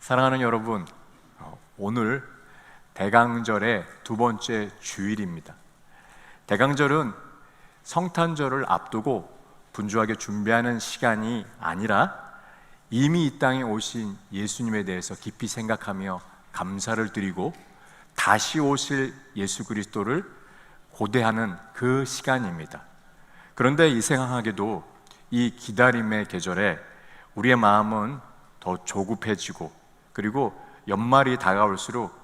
사랑하는 여러분, 오늘 대강절의 두 번째 주일입니다. 대강절은 성탄절을 앞두고 분주하게 준비하는 시간이 아니라 이미 이 땅에 오신 예수님에 대해서 깊이 생각하며 감사를 드리고 다시 오실 예수 그리스도를 고대하는 그 시간입니다. 그런데 이상하게도 이 기다림의 계절에 우리의 마음은 더 조급해지고, 그리고 연말이 다가올수록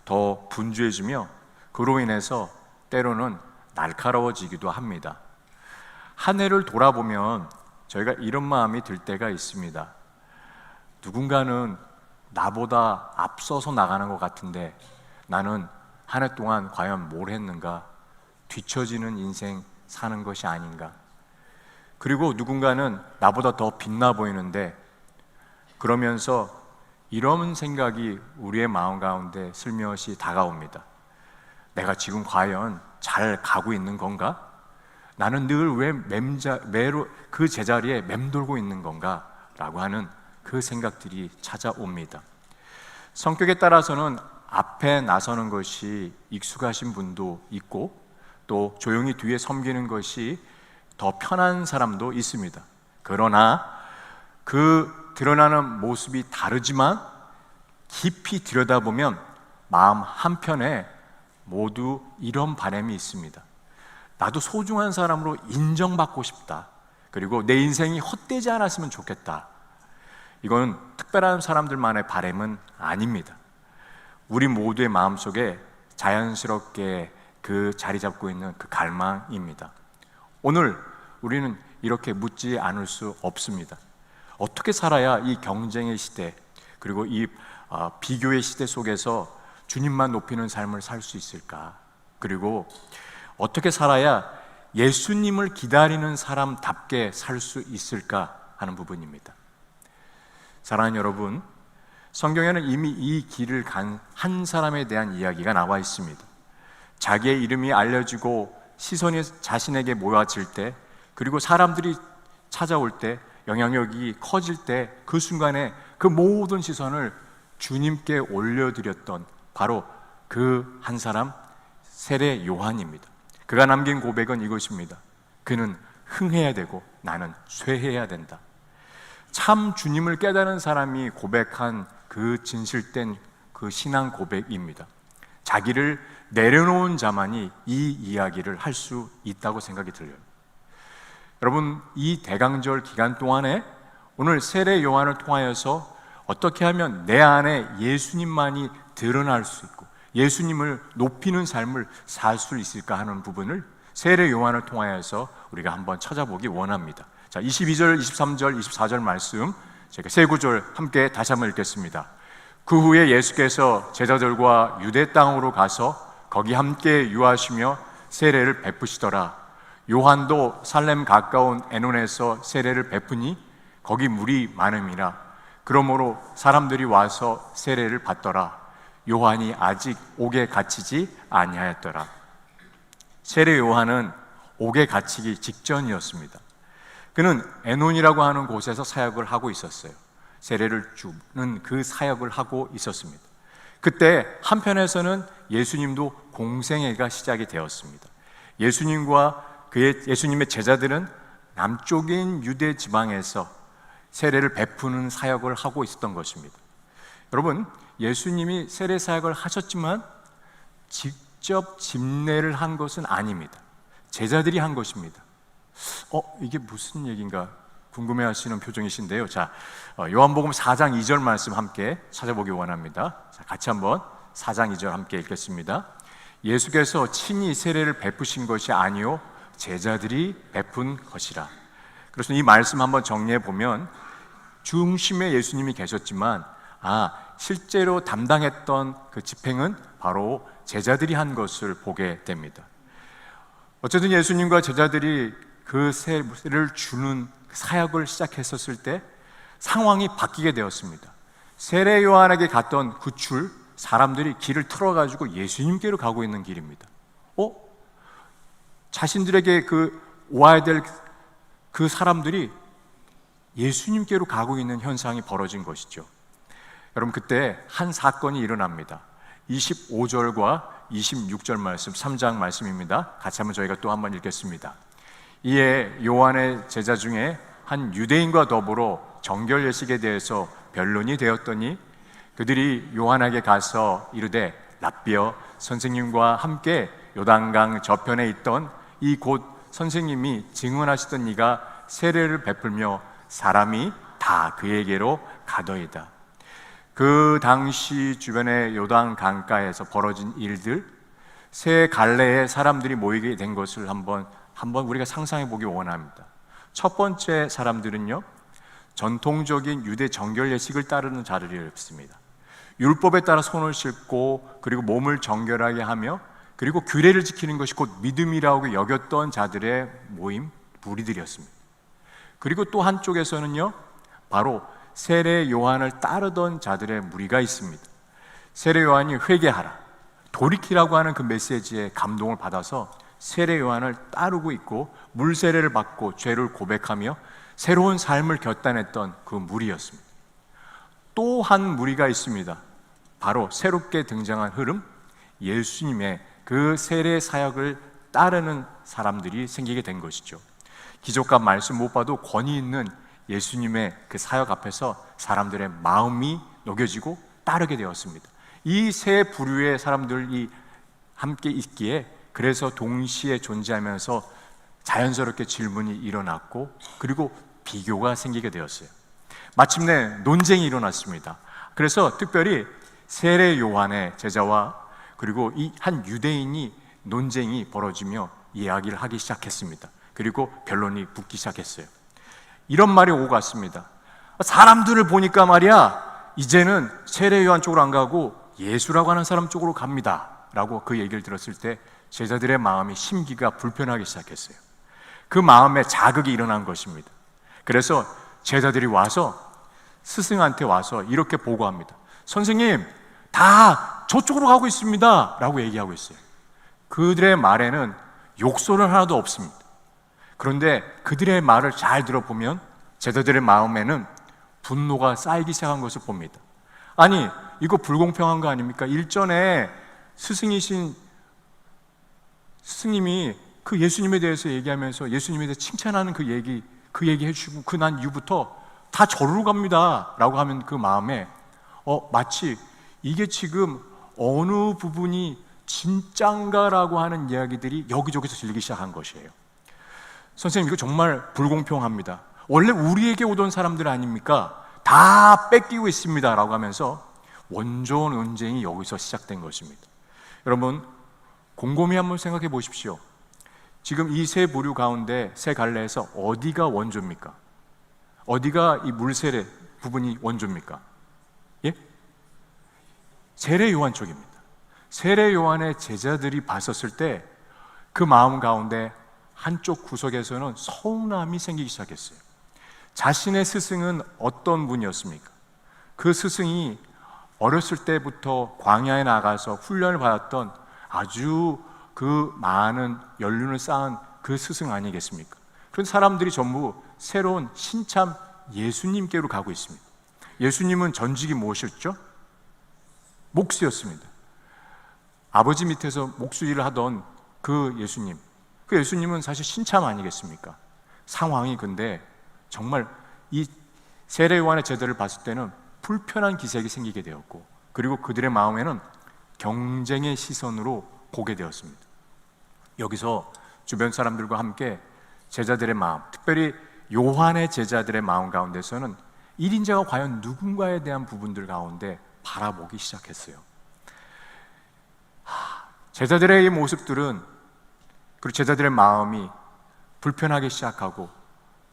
더 분주해지며 그로 인해서 때로는 날카로워지기도 합니다. 한 해를 돌아보면 저희가 이런 마음이 들 때가 있습니다. 누군가는 나보다 앞서서 나가는 것 같은데 나는 한 해 동안 과연 뭘 했는가? 뒤처지는 인생 사는 것이 아닌가? 그리고 누군가는 나보다 더 빛나 보이는데, 그러면서 이런 생각이 우리의 마음 가운데 슬며시 다가옵니다. 내가 지금 과연 잘 가고 있는 건가? 나는 늘 왜 그 제자리에 맴돌고 있는 건가? 라고 하는 그 생각들이 찾아옵니다. 성격에 따라서는 앞에 나서는 것이 익숙하신 분도 있고, 또 조용히 뒤에 섬기는 것이 더 편한 사람도 있습니다. 그러나 그 드러나는 모습이 다르지만 깊이 들여다보면 마음 한편에 모두 이런 바람이 있습니다. 나도 소중한 사람으로 인정받고 싶다. 그리고 내 인생이 헛되지 않았으면 좋겠다. 이건 특별한 사람들만의 바람은 아닙니다. 우리 모두의 마음속에 자연스럽게 그 자리 잡고 있는 그 갈망입니다. 오늘 우리는 이렇게 묻지 않을 수 없습니다. 어떻게 살아야 이 경쟁의 시대, 그리고 이 비교의 시대 속에서 주님만 높이는 삶을 살 수 있을까? 그리고 어떻게 살아야 예수님을 기다리는 사람답게 살 수 있을까 하는 부분입니다. 사랑하는 여러분, 성경에는 이미 이 길을 간 한 사람에 대한 이야기가 나와 있습니다. 자기의 이름이 알려지고 시선이 자신에게 모여질 때, 그리고 사람들이 찾아올 때, 영향력이 커질 때, 그 순간에 그 모든 시선을 주님께 올려드렸던 바로 그 한 사람, 세례 요한입니다. 그가 남긴 고백은 이것입니다. 그는 흥해야 되고 나는 쇠해야 된다. 참 주님을 깨달은 사람이 고백한 그 진실된 그 신앙 고백입니다. 자기를 내려놓은 자만이 이 이야기를 할 수 있다고 생각이 들려요. 여러분, 이 대강절 기간 동안에 오늘 세례 요한을 통하여서 어떻게 하면 내 안에 예수님만이 드러날 수 있고 예수님을 높이는 삶을 살 수 있을까 하는 부분을 세례 요한을 통하여서 우리가 한번 찾아보기 원합니다. 자, 22절, 23절, 24절 말씀 제가 세 구절 함께 다시 한번 읽겠습니다. 그 후에 예수께서 제자들과 유대 땅으로 가서 거기 함께 유하시며 세례를 베푸시더라. 요한도 살렘 가까운 에논에서 세례를 베푸니 거기 물이 많음이라. 그러므로 사람들이 와서 세례를 받더라. 요한이 아직 옥에 갇히지 아니하였더라. 세례 요한은 옥에 갇히기 직전이었습니다. 그는 에논이라고 하는 곳에서 사역을 하고 있었어요. 세례를 주는 그 사역을 하고 있었습니다. 그때 한편에서는 예수님도 공생애가 시작이 되었습니다. 예수님의 제자들은 남쪽인 유대 지방에서 세례를 베푸는 사역을 하고 있었던 것입니다. 여러분, 예수님이 세례 사역을 하셨지만 직접 집례를 한 것은 아닙니다. 제자들이 한 것입니다. 이게 무슨 얘기인가 궁금해하시는 표정이신데요. 자, 요한복음 4장 2절 말씀 함께 찾아보기 원합니다. 자, 같이 한번 4장 2절 함께 읽겠습니다. 예수께서 친히 세례를 베푸신 것이 아니요 제자들이 베푼 것이라. 그래서 이 말씀 한번 정리해 보면 중심에 예수님이 계셨지만 실제로 담당했던 그 집행은 바로 제자들이 한 것을 보게 됩니다. 어쨌든 예수님과 제자들이 그 세례를 주는 사역을 시작했었을 때 상황이 바뀌게 되었습니다. 세례 요한에게 갔던 그 줄, 사람들이 길을 틀어가지고 예수님께로 가고 있는 길입니다. 자신들에게 와야 될 그 사람들이 예수님께로 가고 있는 현상이 벌어진 것이죠. 여러분, 그때 한 사건이 일어납니다. 25절과 26절 말씀, 3장 말씀입니다. 같이 한번 저희가 또 한번 읽겠습니다. 이에 요한의 제자 중에 한 유대인과 더불어 정결 예식에 대해서 변론이 되었더니 그들이 요한에게 가서 이르되 랍비여, 선생님과 함께 요단강 저편에 있던 이 곧 선생님이 증언하시던 이가 세례를 베풀며 사람이 다 그에게로 가더이다. 그 당시 주변의 요단 강가에서 벌어진 일들, 세 갈래의 사람들이 모이게 된 것을 한번 우리가 상상해 보기 원합니다. 첫 번째 사람들은요, 전통적인 유대 정결 예식을 따르는 자들이었습니다. 율법에 따라 손을 씻고 그리고 몸을 정결하게 하며 그리고 규례를 지키는 것이 곧 믿음이라고 여겼던 자들의 모임, 무리들이었습니다. 그리고 또 한쪽에서는요, 바로 세례 요한을 따르던 자들의 무리가 있습니다. 세례 요한이 회개하라, 돌이키라고 하는 그 메시지에 감동을 받아서 세례 요한을 따르고 있고 물 세례를 받고 죄를 고백하며 새로운 삶을 결단했던 그 무리였습니다. 또 한 무리가 있습니다. 바로 새롭게 등장한 흐름, 예수님의 그 세례 사역을 따르는 사람들이 생기게 된 것이죠. 기적과 말씀 못 봐도 권위 있는 예수님의 그 사역 앞에서 사람들의 마음이 녹여지고 따르게 되었습니다. 이 세 부류의 사람들이 함께 있기에 그래서 동시에 존재하면서 자연스럽게 질문이 일어났고 그리고 비교가 생기게 되었어요. 마침내 논쟁이 일어났습니다. 그래서 특별히 세례 요한의 제자와 그리고 이 한 유대인이 논쟁이 벌어지며 이야기를 하기 시작했습니다. 그리고 변론이 붙기 시작했어요. 이런 말이 오고 갔습니다. 사람들을 보니까 말이야, 이제는 세례 요한 쪽으로 안 가고 예수라고 하는 사람 쪽으로 갑니다 라고 그 얘기를 들었을 때 제자들의 마음이, 심기가 불편하기 시작했어요. 그 마음에 자극이 일어난 것입니다. 그래서 제자들이 와서 스승한테 와서 이렇게 보고합니다. 선생님, 다 저쪽으로 가고 있습니다 라고 얘기하고 있어요. 그들의 말에는 욕설은 하나도 없습니다. 그런데 그들의 말을 잘 들어보면 제자들의 마음에는 분노가 쌓이기 시작한 것을 봅니다. 아니, 이거 불공평한 거 아닙니까? 일전에 스승이신 스승님이 그 예수님에 대해서 얘기하면서 예수님에 대해서 칭찬하는 그 얘기 해주시고 그 난 이후부터 다 저리로 갑니다 라고 하면 그 마음에 마치 이게 지금 어느 부분이 진짠가라고 하는 이야기들이 여기저기서 들리기 시작한 것이에요. 선생님, 이거 정말 불공평합니다. 원래 우리에게 오던 사람들 아닙니까? 다 뺏기고 있습니다 라고 하면서 원조 논쟁이 여기서 시작된 것입니다. 여러분, 곰곰이 한번 생각해 보십시오. 지금 이 세 부류 가운데 세 갈래에서 어디가 원조입니까? 어디가 이 물세례 부분이 원조입니까? 예? 세례 요한 쪽입니다. 세례 요한의 제자들이 봤었을 때 그 마음 가운데 한쪽 구석에서는 서운함이 생기기 시작했어요. 자신의 스승은 어떤 분이었습니까? 그 스승이 어렸을 때부터 광야에 나가서 훈련을 받았던 아주 그 많은 연륜을 쌓은 그 스승 아니겠습니까? 그런 사람들이 전부 새로운 신참 예수님께로 가고 있습니다. 예수님은 전직이 무엇이었죠? 목수였습니다. 아버지 밑에서 목수 일을 하던 그 예수님은 사실 신참 아니겠습니까? 상황이 근데 정말 이 세례 요한의 제자를 봤을 때는 불편한 기색이 생기게 되었고 그리고 그들의 마음에는 경쟁의 시선으로 보게 되었습니다. 여기서 주변 사람들과 함께 제자들의 마음, 특별히 요한의 제자들의 마음 가운데서는 1인자가 과연 누군가에 대한 부분들 가운데 바라보기 시작했어요. 제자들의 이 모습들은, 그리고 제자들의 마음이 불편하기 시작하고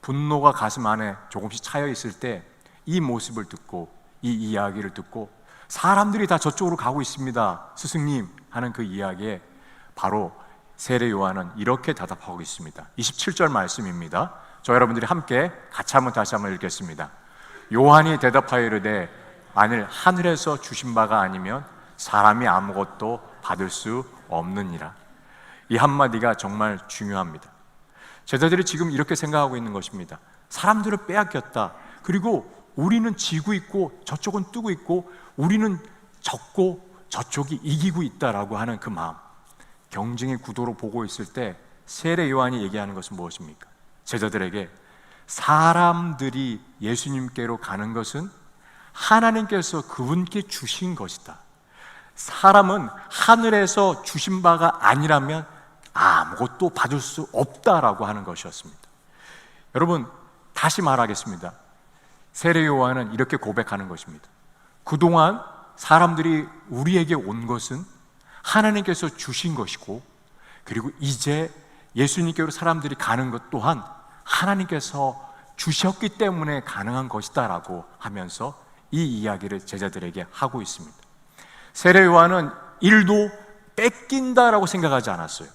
분노가 가슴 안에 조금씩 차여 있을 때 이 모습을 듣고 이 이야기를 듣고 사람들이 다 저쪽으로 가고 있습니다 스승님 하는 그 이야기에 바로 세례 요한은 이렇게 대답하고 있습니다. 27절 말씀입니다. 저 여러분들이 함께 같이 다시 한번 읽겠습니다. 요한이 대답하여 이르되 만일 하늘에서 주신 바가 아니면 사람이 아무것도 받을 수 없느니라. 이 한마디가 정말 중요합니다. 제자들이 지금 이렇게 생각하고 있는 것입니다. 사람들을 빼앗겼다. 그리고 우리는 지고 있고 저쪽은 뜨고 있고 우리는 졌고 저쪽이 이기고 있다라고 하는 그 마음, 경쟁의 구도로 보고 있을 때 세례 요한이 얘기하는 것은 무엇입니까? 제자들에게 사람들이 예수님께로 가는 것은 하나님께서 그분께 주신 것이다. 사람은 하늘에서 주신 바가 아니라면 아무것도 받을 수 없다라고 하는 것이었습니다. 여러분, 다시 말하겠습니다. 세례 요한은 이렇게 고백하는 것입니다. 그동안 사람들이 우리에게 온 것은 하나님께서 주신 것이고, 그리고 이제 예수님께로 사람들이 가는 것 또한 하나님께서 주셨기 때문에 가능한 것이다 라고 하면서 이 이야기를 제자들에게 하고 있습니다. 세례 요한은 일도 뺏긴다라고 생각하지 않았어요.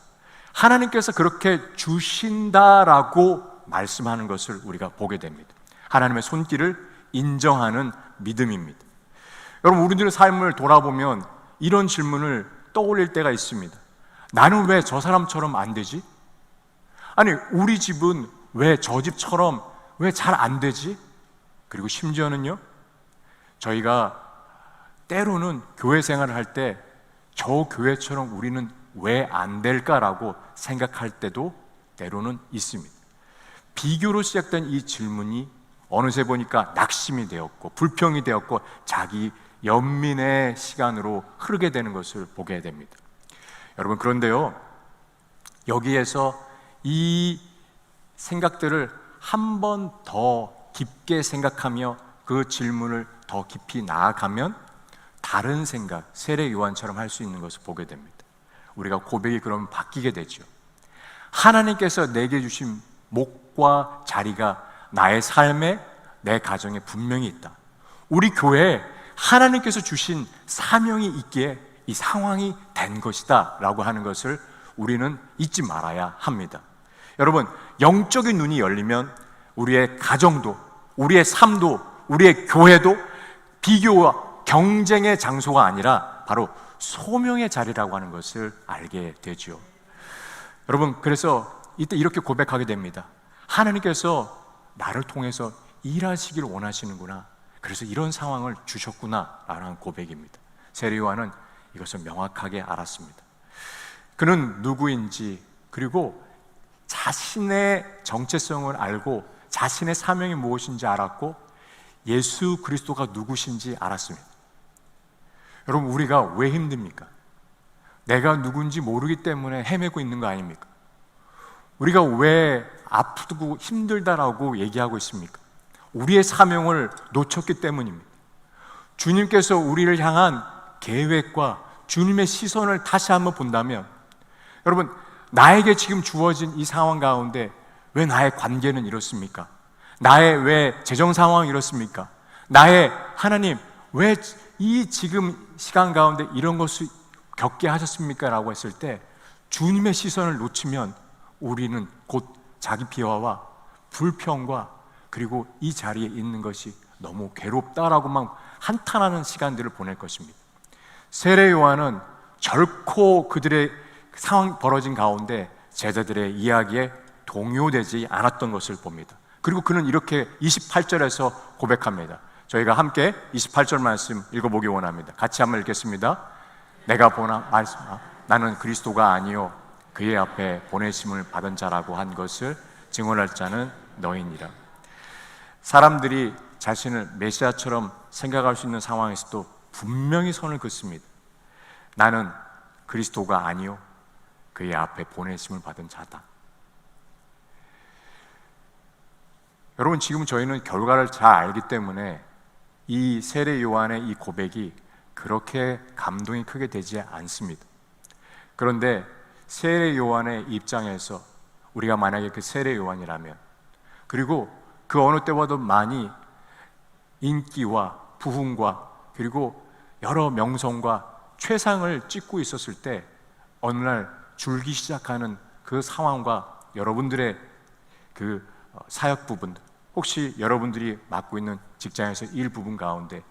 하나님께서 그렇게 주신다라고 말씀하는 것을 우리가 보게 됩니다. 하나님의 손길을 인정하는 믿음입니다. 여러분, 우리들의 삶을 돌아보면 이런 질문을 떠올릴 때가 있습니다. 나는 왜 저 사람처럼 안 되지? 아니, 우리 집은 왜 저 집처럼 왜 잘 안 되지? 그리고 심지어는요, 저희가 때로는 교회 생활을 할 때 저 교회처럼 우리는 왜 안 될까라고 생각할 때도 때로는 있습니다. 비교로 시작된 이 질문이 어느새 보니까 낙심이 되었고 불평이 되었고 자기 연민의 시간으로 흐르게 되는 것을 보게 됩니다. 여러분, 그런데요, 여기에서 이 생각들을 한 번 더 깊게 생각하며 그 질문을 더 깊이 나아가면 다른 생각, 세례 요한처럼 할 수 있는 것을 보게 됩니다. 우리가 고백이 그러면 바뀌게 되죠. 하나님께서 내게 주신 목과 자리가 나의 삶에, 내 가정에 분명히 있다. 우리 교회에 하나님께서 주신 사명이 있기에 이 상황이 된 것이다 라고 하는 것을 우리는 잊지 말아야 합니다. 여러분, 영적인 눈이 열리면 우리의 가정도, 우리의 삶도, 우리의 교회도 비교와 경쟁의 장소가 아니라 바로 소명의 자리라고 하는 것을 알게 되죠. 여러분, 그래서 이때 이렇게 고백하게 됩니다. 하나님께서 나를 통해서 일하시기를 원하시는구나, 그래서 이런 상황을 주셨구나 라는 고백입니다. 세례 요한은 이것을 명확하게 알았습니다. 그는 누구인지, 그리고 자신의 정체성을 알고 자신의 사명이 무엇인지 알았고 예수 그리스도가 누구신지 알았습니다. 여러분, 우리가 왜 힘듭니까? 내가 누군지 모르기 때문에 헤매고 있는 거 아닙니까? 우리가 왜 아프고 힘들다라고 얘기하고 있습니까? 우리의 사명을 놓쳤기 때문입니다. 주님께서 우리를 향한 계획과 주님의 시선을 다시 한번 본다면, 여러분, 나에게 지금 주어진 이 상황 가운데 왜 나의 관계는 이렇습니까? 나의 왜 재정 상황이 이렇습니까? 나의 하나님, 왜 이 지금 시간 가운데 이런 것을 겪게 하셨습니까? 라고 했을 때 주님의 시선을 놓치면 우리는 곧 자기 비하와 불평과 그리고 이 자리에 있는 것이 너무 괴롭다라고만 한탄하는 시간들을 보낼 것입니다. 세례 요한은 결코 그들의 상황 벌어진 가운데 제자들의 이야기에 동요되지 않았던 것을 봅니다. 그리고 그는 이렇게 28절에서 고백합니다. 저희가 함께 28절 말씀 읽어보기 원합니다. 같이 한번 읽겠습니다. 내가 보나 나는 그리스도가 아니요 그의 앞에 보내심을 받은 자라고 한 것을 증언할 자는 너희니라. 사람들이 자신을 메시아처럼 생각할 수 있는 상황에서도 분명히 선을 긋습니다. 나는 그리스도가 아니요 그의 앞에 보내심을 받은 자다. 여러분, 지금 저희는 결과를 잘 알기 때문에 이 세례 요한의 이 고백이 그렇게 감동이 크게 되지 않습니다. 그런데 세례 요한의 입장에서 우리가 만약에 그 세례 요한이라면, 그리고 그 어느 때보다도 많이 인기와 부흥과 그리고 여러 명성과 최상을 찍고 있었을 때 어느 날 줄기 시작하는 그 상황과 여러분들의 그 사역 부분들, 혹시 여러분들이 맡고 있는 직장에서 일 부분 가운데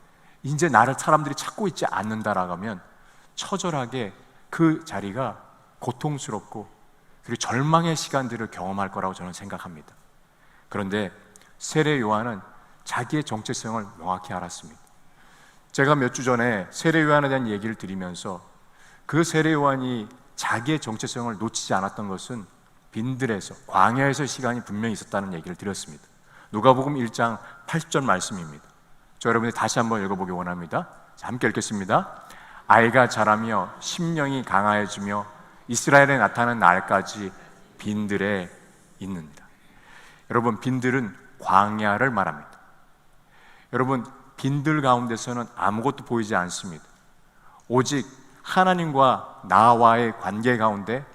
이제 나를 사람들이 찾고 있지 않는다라고 하면 처절하게 그 자리가 고통스럽고 그리고 절망의 시간들을 경험할 거라고 저는 생각합니다. 그런데 세례 요한은 자기의 정체성을 명확히 알았습니다. 제가 몇 주 전에 세례 요한에 대한 얘기를 드리면서 그 세례 요한이 자기의 정체성을 놓치지 않았던 것은 빈들에서, 광야에서 시간이 분명히 있었다는 얘기를 드렸습니다. 누가복음 1장 80절 말씀입니다. 저 여러분이 다시 한번 읽어보기 원합니다. 자, 함께 읽겠습니다. 아이가 자라며 심령이 강하여지며 이스라엘에 나타나는 날까지 빈들에 있느니라. 여러분, 빈들은 광야를 말합니다. 여러분, 빈들 가운데서는 아무것도 보이지 않습니다. 오직 하나님과 나와의 관계 가운데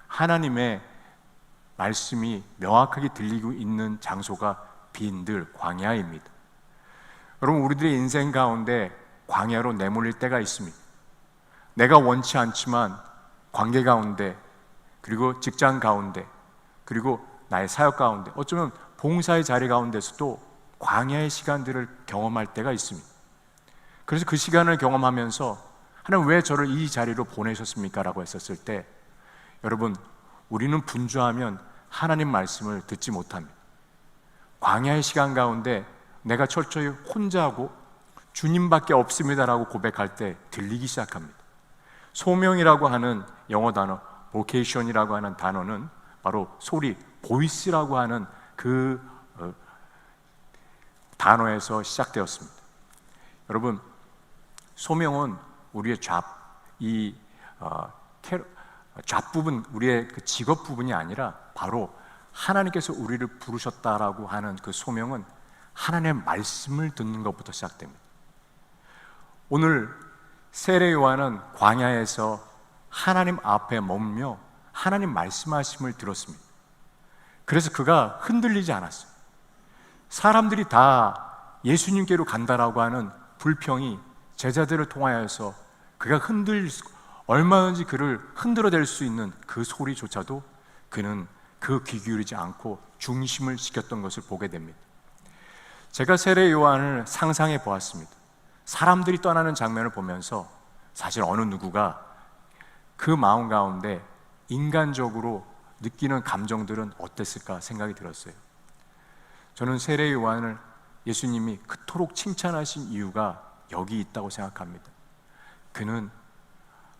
하나님의 말씀이 명확하게 들리고 있는 장소가 빈들, 광야입니다. 여러분, 우리들의 인생 가운데 광야로 내몰릴 때가 있습니다. 내가 원치 않지만 관계 가운데, 그리고 직장 가운데, 그리고 나의 사역 가운데, 어쩌면 봉사의 자리 가운데서도 광야의 시간들을 경험할 때가 있습니다. 그래서 그 시간을 경험하면서 하나님 왜 저를 이 자리로 보내셨습니까? 라고 했었을 때, 여러분, 우리는 분주하면 하나님 말씀을 듣지 못합니다. 광야의 시간 가운데 내가 철저히 혼자하고 주님밖에 없습니다라고 고백할 때 들리기 시작합니다. 소명이라고 하는 영어 단어, vocation이라고 하는 단어는 바로 소리, 보이스라고 하는 그 단어에서 시작되었습니다. 여러분, 소명은 우리의 잡 부분, 우리의 그 직업 부분이 아니라 바로 하나님께서 우리를 부르셨다라고 하는 그 소명은 하나님의 말씀을 듣는 것부터 시작됩니다. 오늘 세례 요한은 광야에서 하나님 앞에 머물며 하나님 말씀하심을 들었습니다. 그래서 그가 흔들리지 않았어요. 사람들이 다 예수님께로 간다라고 하는 불평이 제자들을 통하여서 그가 얼마든지 그를 흔들어댈 수 있는 그 소리조차도 그는 그 귀 기울이지 않고 중심을 지켰던 것을 보게 됩니다. 제가 세례 요한을 상상해 보았습니다. 사람들이 떠나는 장면을 보면서 사실 어느 누구가 그 마음 가운데 인간적으로 느끼는 감정들은 어땠을까 생각이 들었어요. 저는 세례 요한을 예수님이 그토록 칭찬하신 이유가 여기 있다고 생각합니다. 그는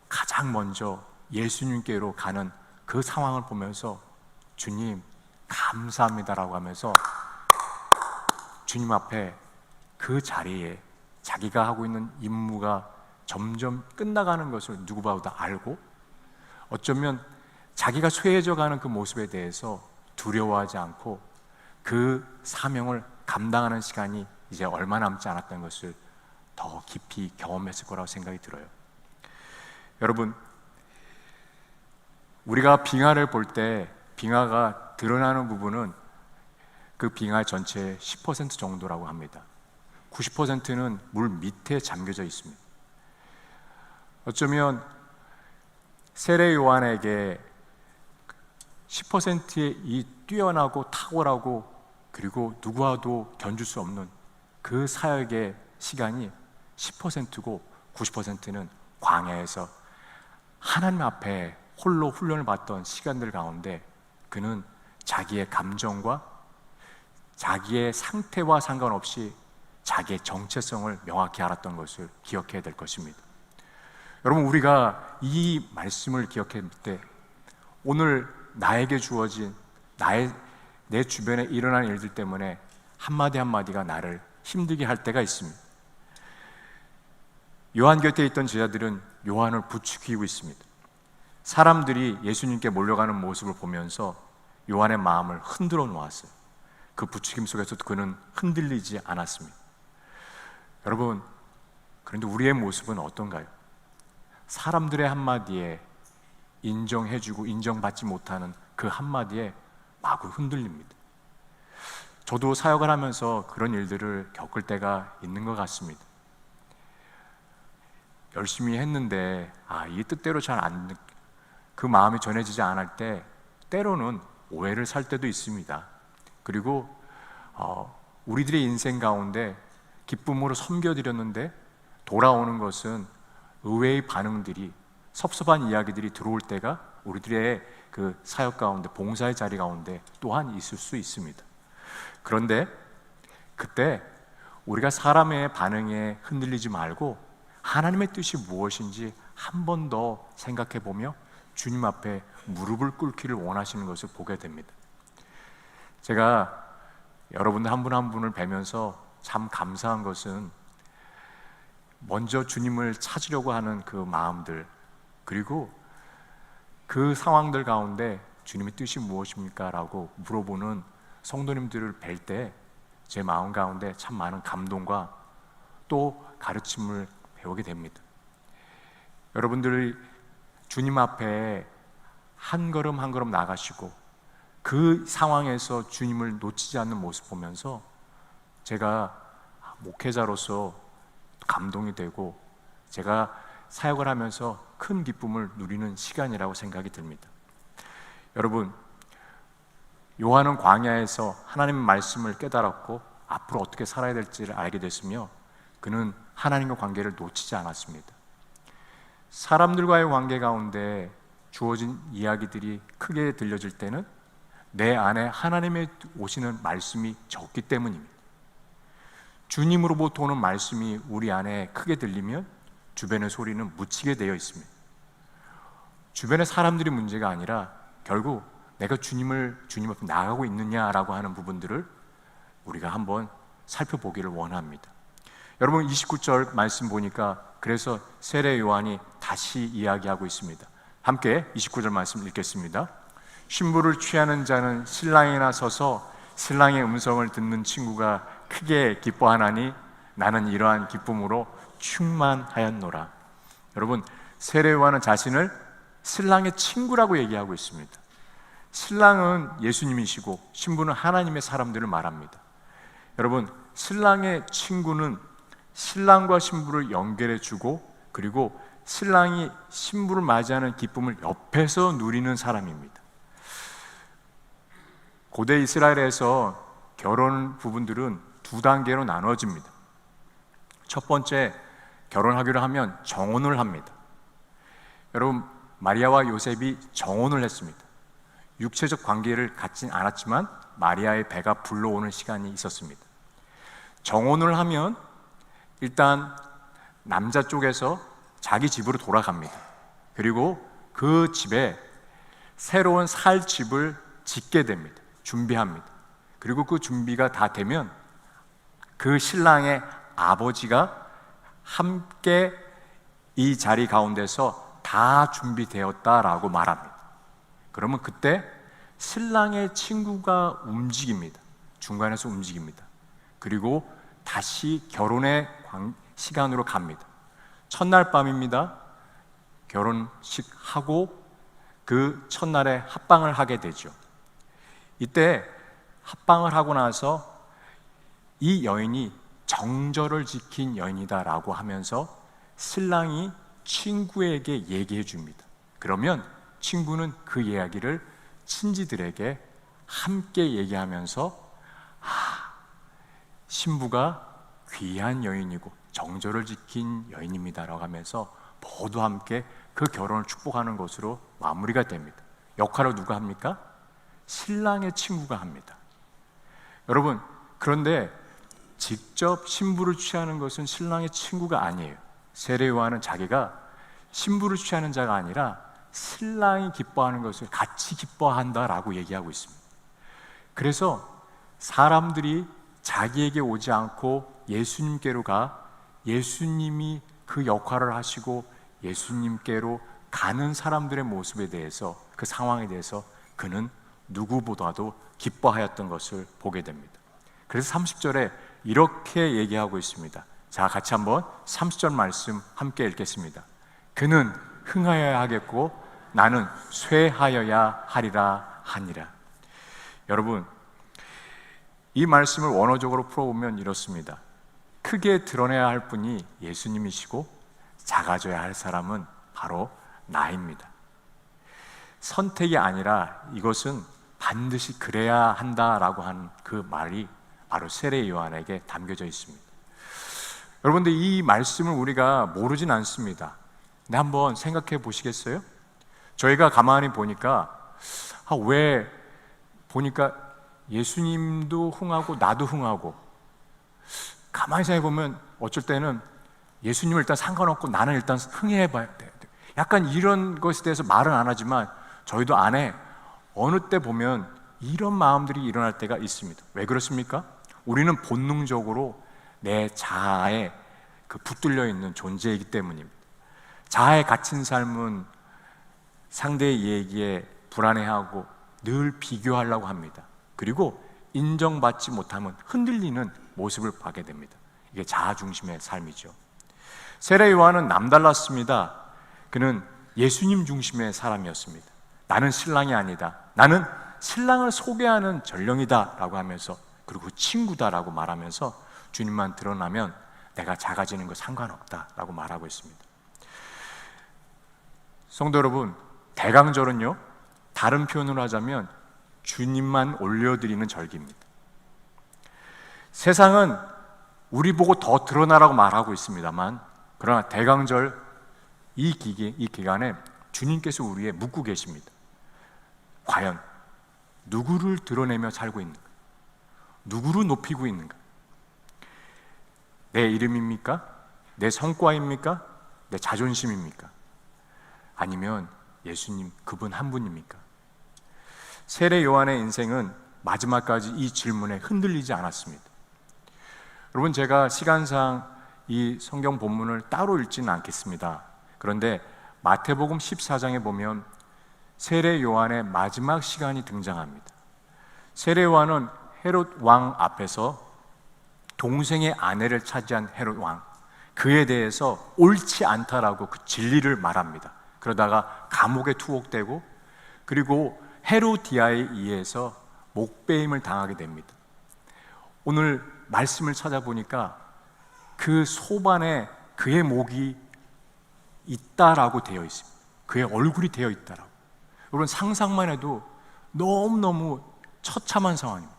가장 먼저 예수님께로 가는 그 상황을 보면서 주님 감사합니다라고 하면서 주님 앞에 그 자리에 자기가 하고 있는 임무가 점점 끝나가는 것을 누구보다 알고, 어쩌면 자기가 쇠해져 가는 그 모습에 대해서 두려워하지 않고 그 사명을 감당하는 시간이 이제 얼마 남지 않았다는 것을 더 깊이 경험했을 거라고 생각이 들어요. 여러분, 우리가 빙하를 볼 때 빙하가 드러나는 부분은 그 빙하 전체의 10% 정도라고 합니다. 90%는 물 밑에 잠겨져 있습니다. 어쩌면 세례 요한에게 10%의 이 뛰어나고 탁월하고 그리고 누구와도 견줄 수 없는 그 사역의 시간이 10%고 90%는 광야에서 하나님 앞에 홀로 훈련을 받던 시간들 가운데 그는 자기의 감정과 자기의 상태와 상관없이 자기의 정체성을 명확히 알았던 것을 기억해야 될 것입니다. 여러분, 우리가 이 말씀을 기억할 때 오늘 나에게 주어진 내 주변에 일어나는 일들 때문에 한마디 한마디가 나를 힘들게 할 때가 있습니다. 요한 곁에 있던 제자들은 요한을 부추기고 있습니다. 사람들이 예수님께 몰려가는 모습을 보면서 요한의 마음을 흔들어 놓았어요. 그 부추김 속에서도 그는 흔들리지 않았습니다. 여러분, 그런데 우리의 모습은 어떤가요? 사람들의 한마디에 인정해주고 인정받지 못하는 그 한마디에 마구 흔들립니다. 저도 사역을 하면서 그런 일들을 겪을 때가 있는 것 같습니다. 열심히 했는데 이 뜻대로 그 마음이 전해지지 않을 때 때로는 오해를 살 때도 있습니다. 그리고 우리들의 인생 가운데 기쁨으로 섬겨드렸는데 돌아오는 것은 의외의 반응들이, 섭섭한 이야기들이 들어올 때가 우리들의 그 사역 가운데, 봉사의 자리 가운데 또한 있을 수 있습니다. 그런데 그때 우리가 사람의 반응에 흔들리지 말고 하나님의 뜻이 무엇인지 한 번 더 생각해 보며 주님 앞에 무릎을 꿇기를 원하시는 것을 보게 됩니다. 제가 여러분들 한 분 한 분을 뵈면서 참 감사한 것은 먼저 주님을 찾으려고 하는 그 마음들, 그리고 그 상황들 가운데 주님의 뜻이 무엇입니까? 라고 물어보는 성도님들을 뵐 때 제 마음 가운데 참 많은 감동과 또 가르침을 배우게 됩니다. 여러분들이 주님 앞에 한 걸음 한 걸음 나가시고 그 상황에서 주님을 놓치지 않는 모습 보면서 제가 목회자로서 감동이 되고 제가 사역을 하면서 큰 기쁨을 누리는 시간이라고 생각이 듭니다. 여러분, 요한은 광야에서 하나님의 말씀을 깨달았고 앞으로 어떻게 살아야 될지를 알게 됐으며 그는 하나님과 관계를 놓치지 않았습니다. 사람들과의 관계 가운데 주어진 이야기들이 크게 들려질 때는 내 안에 하나님의 오시는 말씀이 적기 때문입니다. 주님으로부터 오는 말씀이 우리 안에 크게 들리면 주변의 소리는 묻히게 되어 있습니다. 주변의 사람들이 문제가 아니라 결국 내가 주님 앞에 나아가고 있느냐라고 하는 부분들을 우리가 한번 살펴보기를 원합니다. 여러분 29절 말씀 보니까 그래서 세례 요한이 다시 이야기하고 있습니다. 함께 29절 말씀 읽겠습니다. 신부를 취하는 자는 신랑이나 서서 신랑의 음성을 듣는 친구가 크게 기뻐하나니 나는 이러한 기쁨으로 충만하였노라. 여러분, 세례 요한은 자신을 신랑의 친구라고 얘기하고 있습니다. 신랑은 예수님이시고 신부는 하나님의 사람들을 말합니다. 여러분, 신랑의 친구는 신랑과 신부를 연결해 주고 그리고 신랑이 신부를 맞이하는 기쁨을 옆에서 누리는 사람입니다. 고대 이스라엘에서 결혼 부분들은 두 단계로 나눠집니다. 첫 번째, 결혼하기로 하면 정혼을 합니다. 여러분, 마리아와 요셉이 정혼을 했습니다. 육체적 관계를 갖진 않았지만 마리아의 배가 불러오는 시간이 있었습니다. 정혼을 하면 일단 남자 쪽에서 자기 집으로 돌아갑니다. 그리고 그 집에 새로운 살 집을 짓게 됩니다. 준비합니다. 그리고 그 준비가 다 되면 그 신랑의 아버지가 함께 이 자리 가운데서 다 준비되었다라고 말합니다. 그러면 그때 신랑의 친구가 움직입니다. 중간에서 움직입니다. 그리고 다시 결혼의 시간으로 갑니다. 첫날 밤입니다. 결혼식 하고 그 첫날에 합방을 하게 되죠. 이때 합방을 하고 나서 이 여인이 정절을 지킨 여인이다라고 하면서 신랑이 친구에게 얘기해 줍니다. 그러면 친구는 그 이야기를 친지들에게 함께 얘기하면서 신부가 귀한 여인이고 정절을 지킨 여인입니다라고 하면서 모두 함께 그 결혼을 축복하는 것으로 마무리가 됩니다. 역할을 누가 합니까? 신랑의 친구가 합니다. 여러분, 그런데 직접 신부를 취하는 것은 신랑의 친구가 아니에요. 세례 요한은 자기가 신부를 취하는 자가 아니라 신랑이 기뻐하는 것을 같이 기뻐한다라고 얘기하고 있습니다. 그래서 사람들이 자기에게 오지 않고 예수님께로 가 예수님이 그 역할을 하시고 예수님께로 가는 사람들의 모습에 대해서, 그 상황에 대해서 그는 누구보다도 기뻐하였던 것을 보게 됩니다. 그래서 30절에 이렇게 얘기하고 있습니다. 자, 같이 한번 30절 말씀 함께 읽겠습니다. 그는 흥하여야 하겠고 나는 쇠하여야 하리라 하니라. 여러분, 이 말씀을 원어적으로 풀어보면 이렇습니다. 크게 드러내야 할 분이 예수님이시고 작아져야 할 사람은 바로 나입니다. 선택이 아니라 이것은 반드시 그래야 한다라고 하는 그 말이 바로 세례 요한에게 담겨져 있습니다. 여러분들, 이 말씀을 우리가 모르진 않습니다. 근데 한번 생각해 보시겠어요? 저희가 가만히 보니까 왜 보니까 예수님도 흥하고 나도 흥하고, 가만히 생각해 보면 어쩔 때는 예수님을 일단 상관없고 나는 일단 흥해야 돼. 약간 이런 것에 대해서 말은 안 하지만 저희도 안에 어느 때 보면 이런 마음들이 일어날 때가 있습니다. 왜 그렇습니까? 우리는 본능적으로 내 자아에 붙들려 있는 존재이기 때문입니다. 자아에 갇힌 삶은 상대의 얘기에 불안해하고 늘 비교하려고 합니다. 그리고 인정받지 못하면 흔들리는 모습을 보게 됩니다. 이게 자아 중심의 삶이죠. 세례 요한은 남달랐습니다. 그는 예수님 중심의 사람이었습니다. 나는 신랑이 아니다. 나는 신랑을 소개하는 전령이다 라고 하면서, 그리고 친구다 라고 말하면서 주님만 드러나면 내가 작아지는 거 상관없다 라고 말하고 있습니다. 성도 여러분, 대강절은요, 다른 표현으로 하자면 주님만 올려드리는 절기입니다. 세상은 우리 보고 더 드러나라고 말하고 있습니다만, 그러나 대강절 이 기간에 주님께서 우리에 묻고 계십니다. 과연 누구를 드러내며 살고 있는가? 누구를 높이고 있는가? 내 이름입니까? 내 성과입니까? 내 자존심입니까? 아니면 예수님 그분 한 분입니까? 세례 요한의 인생은 마지막까지 이 질문에 흔들리지 않았습니다. 여러분, 제가 시간상 이 성경 본문을 따로 읽지는 않겠습니다. 그런데 마태복음 14장에 보면 세례 요한의 마지막 시간이 등장합니다. 세례 요한은 헤롯 왕 앞에서 동생의 아내를 차지한 헤롯 왕, 그에 대해서 옳지 않다라고 그 진리를 말합니다. 그러다가 감옥에 투옥되고, 그리고 헤로디아에 의해서 목베임을 당하게 됩니다. 오늘 말씀을 찾아보니까 그 소반에 그의 목이 있다라고 되어 있습니다. 그의 얼굴이 되어 있다라고. 여러분, 상상만 해도 너무너무 처참한 상황입니다.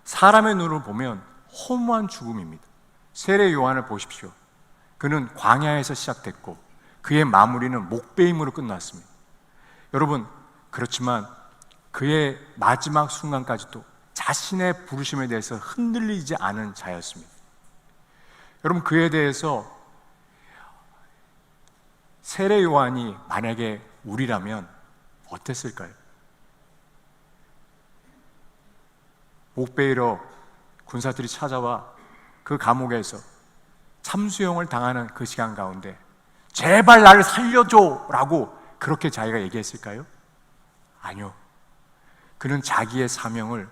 사람의 눈으로 보면 허무한 죽음입니다. 세례 요한을 보십시오. 그는 광야에서 시작됐고 그의 마무리는 목베임으로 끝났습니다. 여러분, 그렇지만 그의 마지막 순간까지도 자신의 부르심에 대해서 흔들리지 않은 자였습니다. 여러분, 그에 대해서 세례 요한이 만약에 우리라면 어땠을까요? 목베이러 군사들이 찾아와 그 감옥에서 참수형을 당하는 그 시간 가운데 제발 나를 살려줘 라고 그렇게 자기가 얘기했을까요? 아니요. 그는 자기의 사명을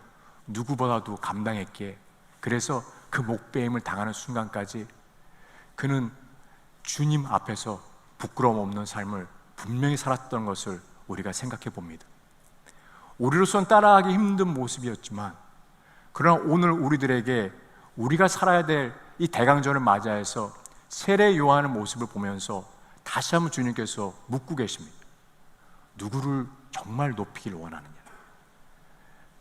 누구보다도 감당했기에, 그래서 그 목베임을 당하는 순간까지 그는 주님 앞에서 부끄러움 없는 삶을 분명히 살았던 것을 우리가 생각해 봅니다. 우리로서는 따라하기 힘든 모습이었지만, 그러나 오늘 우리들에게 우리가 살아야 될 이 대강절을 맞이해서 세례 요한의 모습을 보면서 다시 한번 주님께서 묻고 계십니다. 누구를 정말 높이길 원하느냐?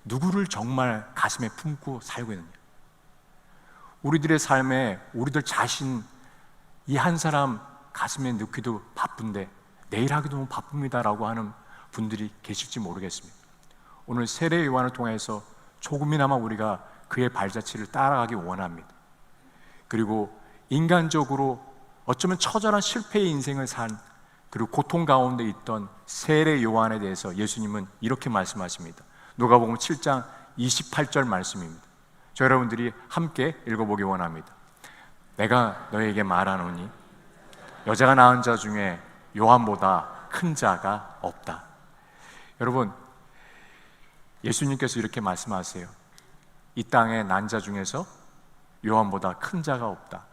누구를 정말 가슴에 품고 살고 있느냐? 우리들의 삶에 우리들 자신, 이 한 사람 가슴에 넣기도 바쁜데 내일 하기도 너무 바쁩니다라고 하는 분들이 계실지 모르겠습니다. 오늘 세례 요한을 통해서 조금이나마 우리가 그의 발자취를 따라가기 원합니다. 그리고 인간적으로 어쩌면 처절한 실패의 인생을 산, 그리고 고통 가운데 있던 세례 요한에 대해서 예수님은 이렇게 말씀하십니다. 누가복음 7장 28절 말씀입니다. 저 여러분들이 함께 읽어보기 원합니다. 내가 너에게 말하노니 여자가 낳은 자 중에 요한보다 큰 자가 없다. 여러분, 예수님께서 이렇게 말씀하세요. 이 땅에 난 자 중에서 요한보다 큰 자가 없다.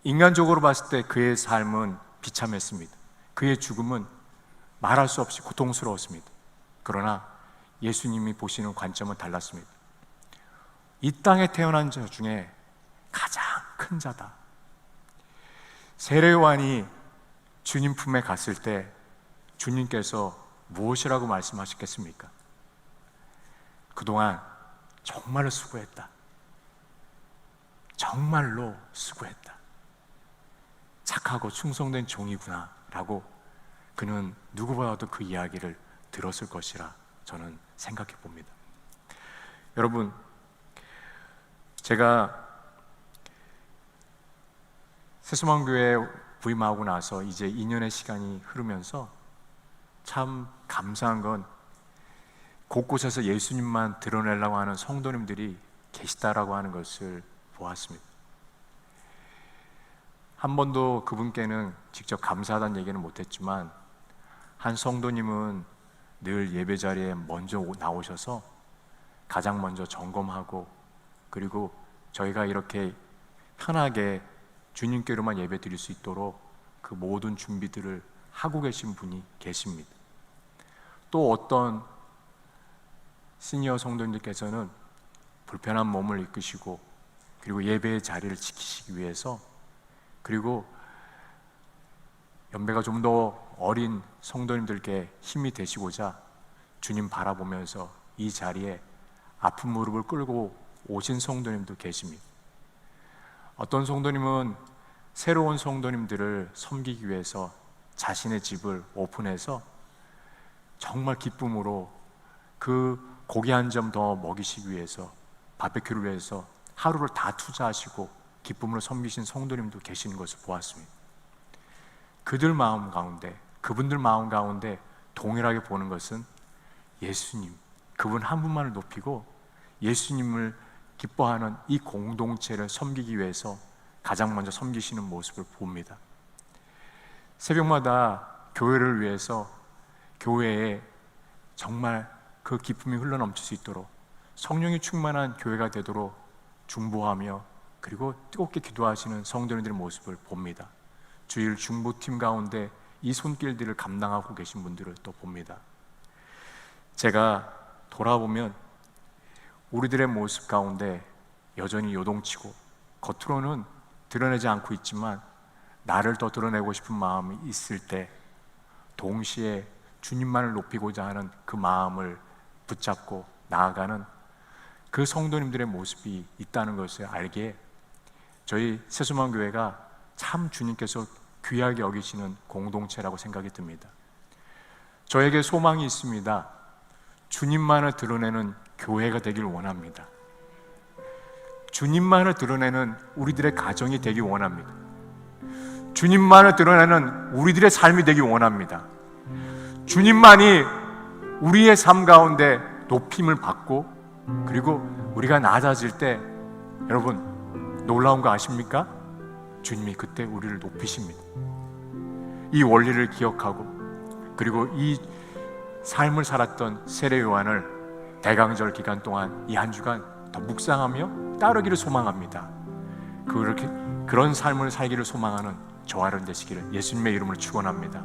인간적으로 봤을 때 그의 삶은 비참했습니다. 그의 죽음은 말할 수 없이 고통스러웠습니다. 그러나 예수님이 보시는 관점은 달랐습니다. 이 땅에 태어난 자 중에 가장 큰 자다. 세례 요한이 주님 품에 갔을 때 주님께서 무엇이라고 말씀하셨겠습니까? 그동안 정말로 수고했다. 정말로 수고했다. 착하고 충성된 종이구나 라고 그는 누구보다도 그 이야기를 들었을 것이라 저는 생각해 봅니다. 여러분, 제가 새소망교회 부임하고 나서 이제 2년의 시간이 흐르면서 참 감사한 건 곳곳에서 예수님만 드러내려고 하는 성도님들이 계시다라고 하는 것을 보았습니다. 한 번도 그분께는 직접 감사하다는 얘기는 못했지만 한 성도님은 늘 예배 자리에 먼저 나오셔서 가장 먼저 점검하고, 그리고 저희가 이렇게 편하게 주님께로만 예배 드릴 수 있도록 그 모든 준비들을 하고 계신 분이 계십니다. 또 어떤 시니어 성도님들께서는 불편한 몸을 이끄시고, 그리고 예배의 자리를 지키시기 위해서, 그리고 연배가 좀 더 어린 성도님들께 힘이 되시고자 주님 바라보면서 이 자리에 아픈 무릎을 끌고 오신 성도님도 계십니다. 어떤 성도님은 새로운 성도님들을 섬기기 위해서 자신의 집을 오픈해서 정말 기쁨으로 그 고기 한 점 더 먹이시기 위해서, 바베큐를 위해서 하루를 다 투자하시고 기쁨으로 섬기신 성도님도 계시는 것을 보았습니다. 그들 마음 가운데, 그분들 마음 가운데 동일하게 보는 것은 예수님, 그분 한 분만을 높이고 예수님을 기뻐하는 이 공동체를 섬기기 위해서 가장 먼저 섬기시는 모습을 봅니다. 새벽마다 교회를 위해서, 교회에 정말 그 기쁨이 흘러넘칠 수 있도록, 성령이 충만한 교회가 되도록 중보하며 그리고 뜨겁게 기도하시는 성도님들의 모습을 봅니다. 주일 중보팀 가운데 이 손길들을 감당하고 계신 분들을 또 봅니다. 제가 돌아보면 우리들의 모습 가운데 여전히 요동치고 겉으로는 드러내지 않고 있지만 나를 더 드러내고 싶은 마음이 있을 때 동시에 주님만을 높이고자 하는 그 마음을 붙잡고 나아가는 그 성도님들의 모습이 있다는 것을 알기에 저희 새소망교회가 참 주님께서 귀하게 여기시는 공동체라고 생각이 듭니다. 저에게 소망이 있습니다. 주님만을 드러내는 교회가 되길 원합니다. 주님만을 드러내는 우리들의 가정이 되길 원합니다. 주님만을 드러내는 우리들의 삶이 되길 원합니다. 주님만이 우리의 삶 가운데 높임을 받고, 그리고 우리가 낮아질 때 여러분 놀라운 거 아십니까? 주님이 그때 우리를 높이십니다. 이 원리를 기억하고, 그리고 이 삶을 살았던 세례 요한을 대강절 기간 동안 이 한 주간 더 묵상하며 따르기를 소망합니다. 그런 삶을 살기를 소망하는 저와 여러분 되시기를 예수님의 이름으로 축원합니다.